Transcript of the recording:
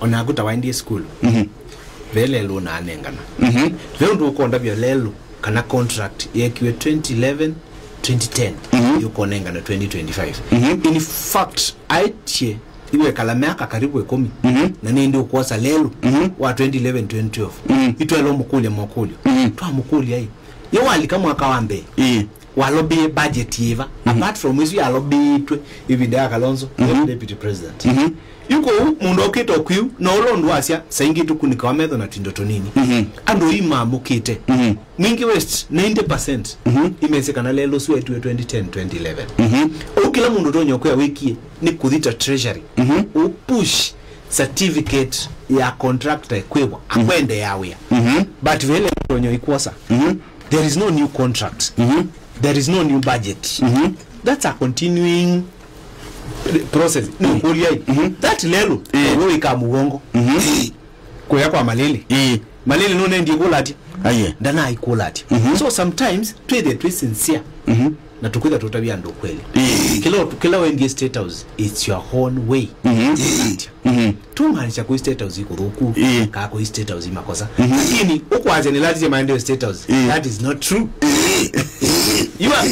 Ona guta windi school. Vele lo na anengana. Leo ndo ukonda bya lelo kana contract yekiwe 2011 2010 yuko nengana 2025. In fact aitie iwe kala miaka karibu 10 na nindi ukosa lelo wa 2011 2012 itwelo mukule twa mukuli ai yo walika mwaka wambe walobi budget yiva apart from isu yalobi twe ibida Kalonzo deputy president yuko mundu okito kwiu no londo asya saingitu kunika wametho na tindoto nini ando ima mukite mingi west 90% imesekana lelo swetu 2010 2011 ukila mundu tonyo kwa wiki ni kuthita treasury upush certificate ya contractor kwewa akwende yawe but vele tonyo ikosa there is no new contract there is no new budget that's a continuing process no kuliai that lelo wewe kama mugongo kwa yako malele malele no nendi kulati aye ndana ikulati so sometimes twe sincere na tukuza tutabia ndo kweli kila wengi state house it's your own way tumanisha ku state house iko roku ka ku state house makosa lakini ukwaje ni lazima maende state house that is not true you are